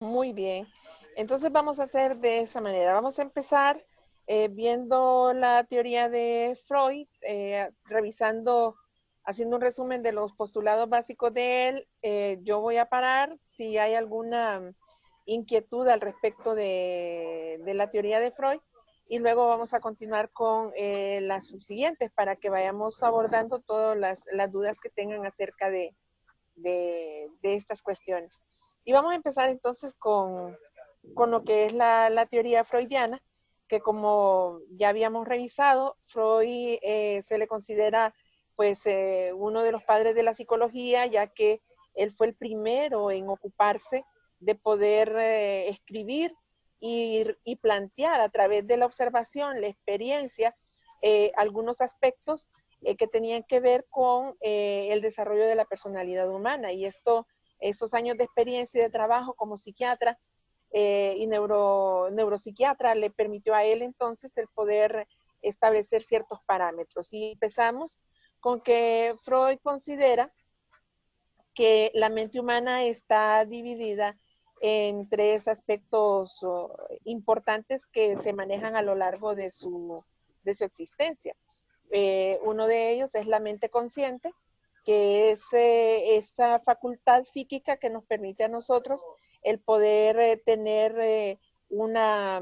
Muy bien. Entonces vamos a hacer de esa manera. Vamos a empezar viendo la teoría de Freud, revisando, haciendo un resumen de los postulados básicos de él. Yo voy a parar si hay alguna inquietud al respecto de la teoría de Freud y luego vamos a continuar con las subsiguientes para que vayamos abordando todas las dudas que tengan acerca de estas cuestiones. Y vamos a empezar entonces con lo que es la teoría freudiana, que como ya habíamos revisado, Freud se le considera pues uno de los padres de la psicología, ya que él fue el primero en ocuparse de poder escribir y plantear a través de la observación, la experiencia, algunos aspectos que tenían que ver con el desarrollo de la personalidad humana. Y esos años de experiencia y de trabajo como psiquiatra y neuropsiquiatra le permitió a él entonces el poder establecer ciertos parámetros. Y empezamos con que Freud considera que la mente humana está dividida en tres aspectos importantes que se manejan a lo largo de su existencia. Uno de ellos es la mente consciente, que es esa facultad psíquica que nos permite a nosotros el poder tener una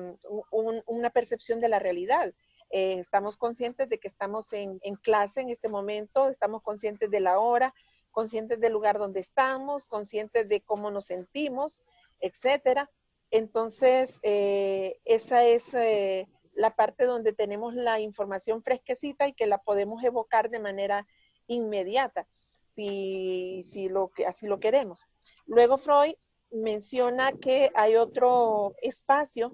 percepción de la realidad. Estamos conscientes de que estamos en clase en este momento, estamos conscientes de la hora, conscientes del lugar donde estamos, conscientes de cómo nos sentimos, etcétera. Entonces, esa es la parte donde tenemos la información fresquecita y que la podemos evocar de manera inmediata, así lo queremos. Luego Freud menciona que hay otro espacio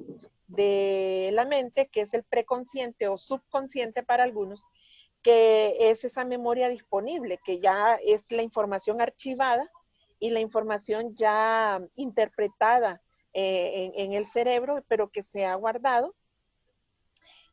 de la mente, que es el preconsciente o subconsciente para algunos, que es esa memoria disponible, que ya es la información archivada y la información ya interpretada en el cerebro, pero que se ha guardado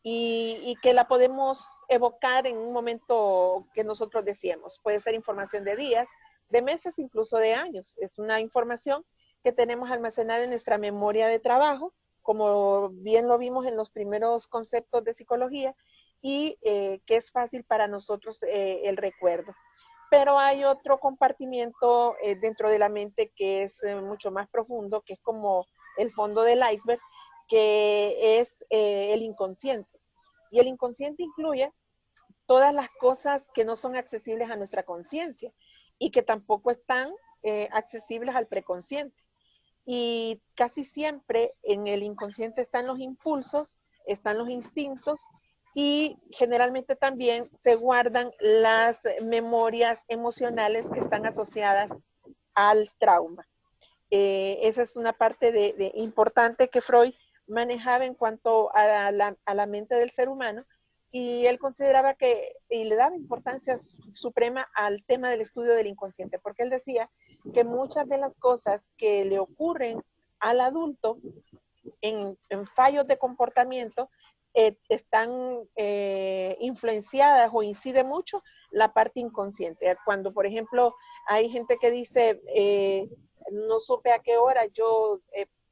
y que la podemos evocar en un momento que nosotros decíamos. Puede ser información de días, de meses, incluso de años. Es una información que tenemos almacenada en nuestra memoria de trabajo, como bien lo vimos en los primeros conceptos de psicología, y que es fácil para nosotros el recuerdo. Pero hay otro compartimiento dentro de la mente que es mucho más profundo, que es como el fondo del iceberg, que es el inconsciente. Y el inconsciente incluye todas las cosas que no son accesibles a nuestra conciencia y que tampoco están accesibles al preconsciente. Y casi siempre en el inconsciente están los impulsos, están los instintos y generalmente también se guardan las memorias emocionales que están asociadas al trauma. Esa es una parte importante que Freud manejaba en cuanto a la mente del ser humano, y él consideraba y le daba importancia suprema al tema del estudio del inconsciente, porque él decía que muchas de las cosas que le ocurren al adulto en fallos de comportamiento están influenciadas o incide mucho la parte inconsciente. Cuando, por ejemplo, hay gente que dice, no supe a qué hora yo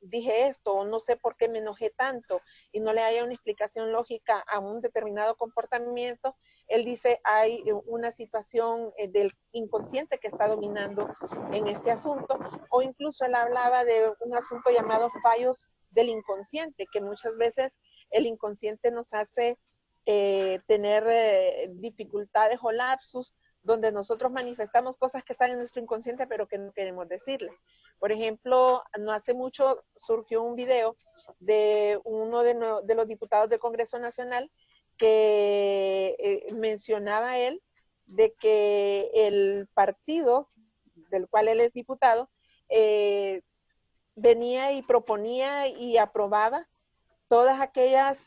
dije esto, o no sé por qué me enojé tanto, y no le haya una explicación lógica a un determinado comportamiento, él dice, hay una situación del inconsciente que está dominando en este asunto, o incluso él hablaba de un asunto llamado fallos del inconsciente, que muchas veces el inconsciente nos hace tener dificultades o lapsus donde nosotros manifestamos cosas que están en nuestro inconsciente pero que no queremos decirle. Por ejemplo, no hace mucho surgió un video de uno de los diputados del Congreso Nacional que mencionaba él de que el partido del cual él es diputado venía y proponía y aprobaba todas aquellas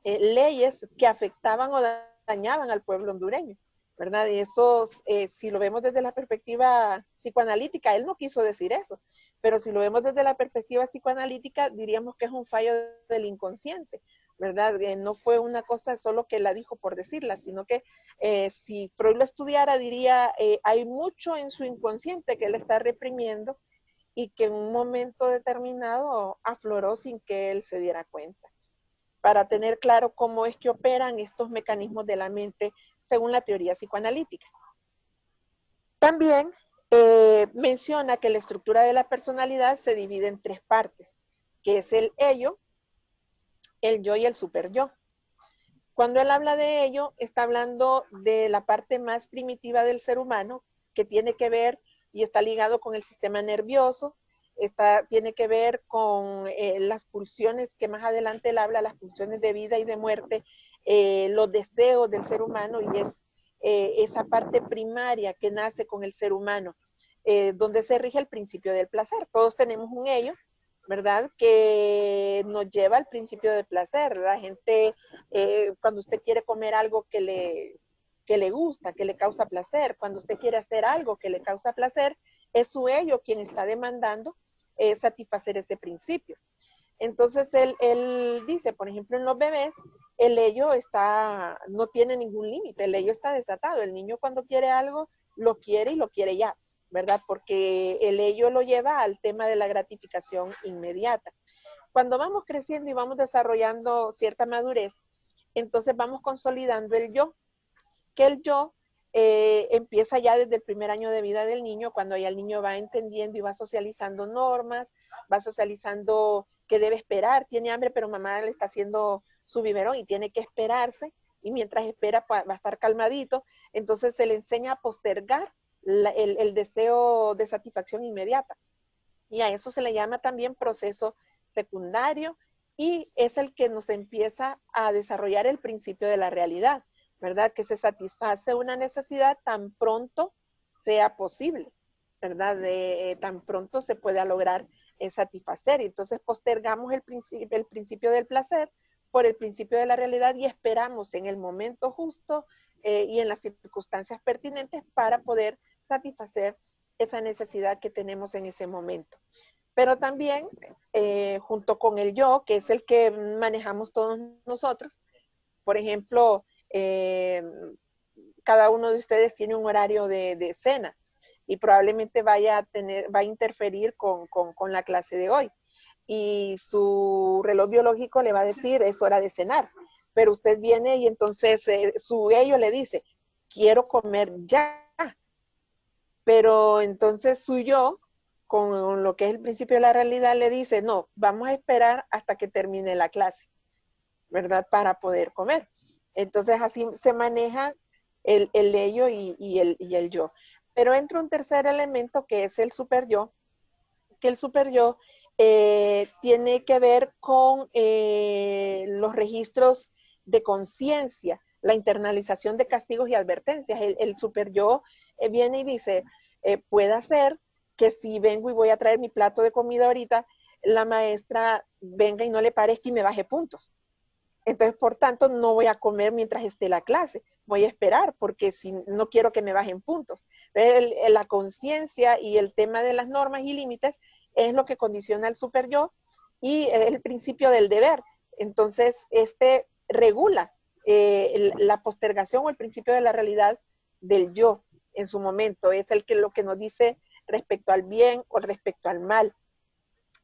leyes que afectaban o dañaban al pueblo hondureño, ¿verdad? Y eso, si lo vemos desde la perspectiva psicoanalítica, él no quiso decir eso, pero si lo vemos desde la perspectiva psicoanalítica, diríamos que es un fallo del inconsciente, ¿verdad? No fue una cosa solo que la dijo por decirla, sino que si Freud lo estudiara, diría, hay mucho en su inconsciente que él está reprimiendo y que en un momento determinado afloró sin que él se diera cuenta, para tener claro cómo es que operan estos mecanismos de la mente según la teoría psicoanalítica. También menciona que la estructura de la personalidad se divide en tres partes, que es el ello, el yo y el superyo. Cuando él habla de ello, está hablando de la parte más primitiva del ser humano, que tiene que ver y está ligado con el sistema nervioso, tiene que ver con las pulsiones, que más adelante él habla, las pulsiones de vida y de muerte, los deseos del ser humano, y es esa parte primaria que nace con el ser humano, donde se rige el principio del placer. Todos tenemos un ello, ¿verdad? Que nos lleva al principio del placer. La gente, cuando usted quiere comer algo que le gusta, que le causa placer, cuando usted quiere hacer algo que le causa placer, es su ello quien está demandando satisfacer ese principio. Entonces él dice, por ejemplo, en los bebés, el ello no tiene ningún límite, el ello está desatado. El niño cuando quiere algo, lo quiere y lo quiere ya, ¿verdad? Porque el ello lo lleva al tema de la gratificación inmediata. Cuando vamos creciendo y vamos desarrollando cierta madurez, entonces vamos consolidando el yo, que el yo empieza ya desde el primer año de vida del niño, cuando ya el niño va entendiendo y va socializando normas, va socializando que debe esperar, tiene hambre, pero mamá le está haciendo su biberón y tiene que esperarse, y mientras espera va a estar calmadito, entonces se le enseña a postergar el deseo de satisfacción inmediata. Y a eso se le llama también proceso secundario, y es el que nos empieza a desarrollar el principio de la realidad, ¿verdad? Que se satisface una necesidad tan pronto sea posible, ¿verdad? Tan pronto se pueda lograr satisfacer. Y entonces postergamos el principio del placer por el principio de la realidad y esperamos en el momento justo y en las circunstancias pertinentes para poder satisfacer esa necesidad que tenemos en ese momento. Pero también, junto con el yo, que es el que manejamos todos nosotros, por ejemplo, cada uno de ustedes tiene un horario de cena y probablemente va a interferir con la clase de hoy. Y su reloj biológico le va a decir, es hora de cenar. Pero usted viene y entonces su ello le dice, quiero comer ya. Pero entonces su yo, con lo que es el principio de la realidad, le dice, no, vamos a esperar hasta que termine la clase, ¿verdad? Para poder comer. Entonces así se maneja el ello y el yo. Pero entra un tercer elemento que es el super yo, que el super yo tiene que ver con los registros de conciencia, la internalización de castigos y advertencias. El super yo viene y dice, puede ser que si vengo y voy a traer mi plato de comida ahorita, la maestra venga y no le parezca y me baje puntos. Entonces, por tanto, no voy a comer mientras esté la clase, voy a esperar porque si no quiero que me bajen puntos. Entonces, la conciencia y el tema de las normas y límites es lo que condiciona el super yo y es el principio del deber. Entonces, este regula la postergación o el principio de la realidad del yo en su momento. Es lo que nos dice respecto al bien o respecto al mal.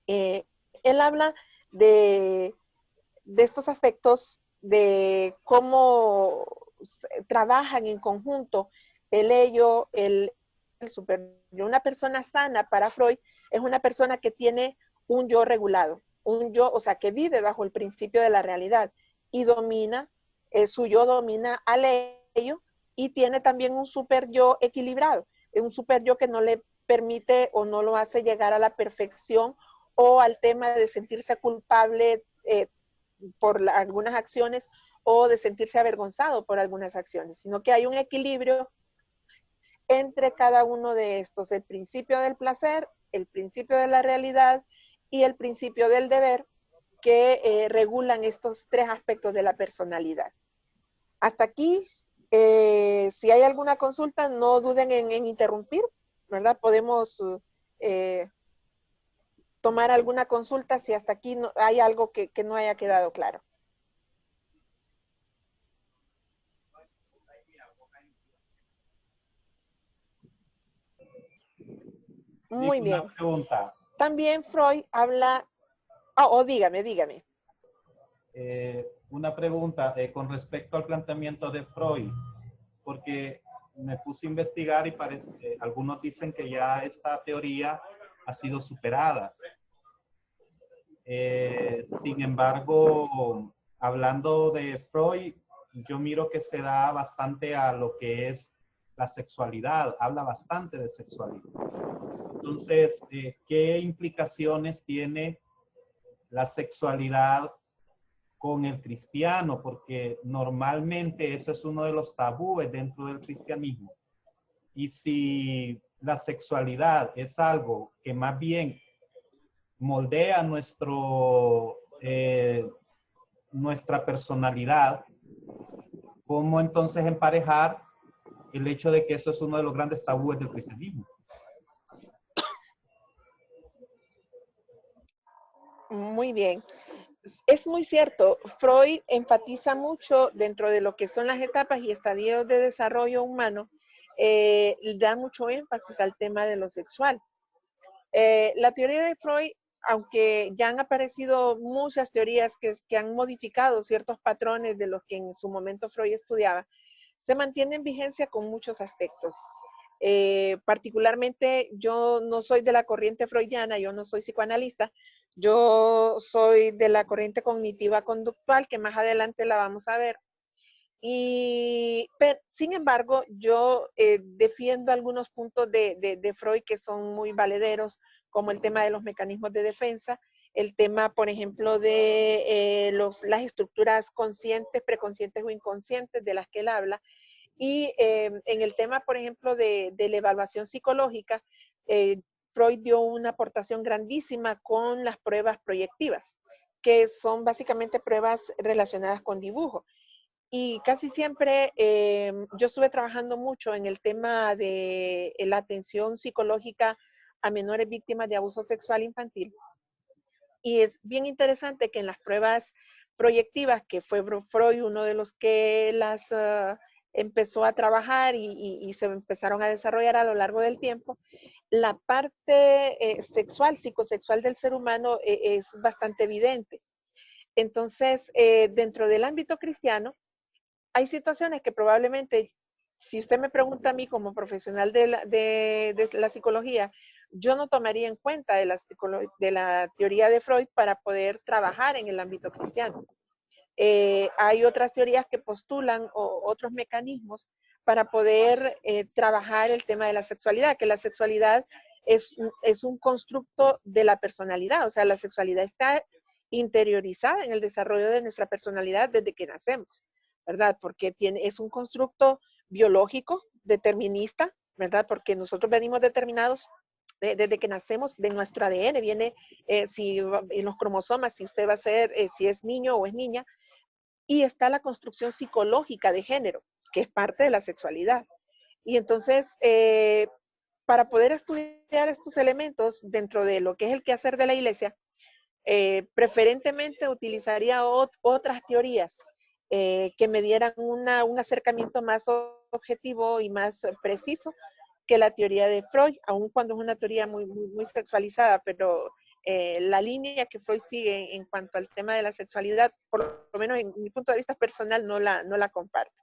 Él habla de estos aspectos de cómo trabajan en conjunto el ello, el super yo. Una persona sana para Freud es una persona que tiene un yo regulado, un yo, o sea, que vive bajo el principio de la realidad y domina, su yo domina al ello y tiene también un super yo equilibrado, un super yo que no le permite o no lo hace llegar a la perfección o al tema de sentirse culpable por algunas acciones o de sentirse avergonzado por algunas acciones, sino que hay un equilibrio entre cada uno de estos, el principio del placer, el principio de la realidad y el principio del deber, que regulan estos tres aspectos de la personalidad. Hasta aquí, si hay alguna consulta, no duden en interrumpir, ¿verdad? Podemos tomar alguna consulta si hasta aquí no, hay algo que no haya quedado claro. Muy bien. Una pregunta. También Freud habla, dígame. Una pregunta con respecto al planteamiento de Freud, porque me puse a investigar y parece, algunos dicen que ya esta teoría ha sido superada. Sin embargo, hablando de Freud, yo miro que se da bastante a lo que es la sexualidad, habla bastante de sexualidad. Entonces, ¿qué implicaciones tiene la sexualidad con el cristiano? Porque normalmente eso es uno de los tabúes dentro del cristianismo. Y si la sexualidad es algo que más bien moldea nuestra personalidad, ¿cómo entonces emparejar el hecho de que eso es uno de los grandes tabúes del cristianismo? Muy bien. Es muy cierto, Freud enfatiza mucho dentro de lo que son las etapas y estadios de desarrollo humano, da mucho énfasis al tema de lo sexual. La teoría de Freud, aunque ya han aparecido muchas teorías que han modificado ciertos patrones de los que en su momento Freud estudiaba, se mantiene en vigencia con muchos aspectos. Particularmente, yo no soy de la corriente freudiana, yo no soy psicoanalista, yo soy de la corriente cognitiva conductual, que más adelante la vamos a ver. Sin embargo, yo defiendo algunos puntos de Freud que son muy valederos, como el tema de los mecanismos de defensa, el tema, por ejemplo, de las estructuras conscientes, preconscientes o inconscientes de las que él habla. Y en el tema, por ejemplo, de la evaluación psicológica, Freud dio una aportación grandísima con las pruebas proyectivas, que son básicamente pruebas relacionadas con dibujo. Y casi siempre yo estuve trabajando mucho en el tema de la atención psicológica a menores víctimas de abuso sexual infantil. Y es bien interesante que en las pruebas proyectivas, que fue Freud uno de los que las empezó a trabajar y se empezaron a desarrollar a lo largo del tiempo, la parte sexual, psicosexual del ser humano es bastante evidente. Entonces, dentro del ámbito cristiano, hay situaciones que probablemente, si usted me pregunta a mí como profesional de la psicología, yo no tomaría en cuenta de la teoría de Freud para poder trabajar en el ámbito cristiano. Hay otras teorías que postulan otros mecanismos para poder trabajar el tema de la sexualidad, que la sexualidad es un constructo de la personalidad, o sea, la sexualidad está interiorizada en el desarrollo de nuestra personalidad desde que nacemos, ¿verdad? Porque es un constructo biológico, determinista, ¿verdad? Porque nosotros venimos determinados desde que nacemos, de nuestro ADN, viene en los cromosomas, si usted va a ser, si es niño o es niña, y está la construcción psicológica de género, que es parte de la sexualidad. Y entonces, para poder estudiar estos elementos dentro de lo que es el quehacer de la iglesia, preferentemente utilizaría otras teorías que me dieran un acercamiento más objetivo y más preciso que la teoría de Freud, aun cuando es una teoría muy sexualizada, pero la línea que Freud sigue en cuanto al tema de la sexualidad, por lo menos en mi punto de vista personal, no la comparto.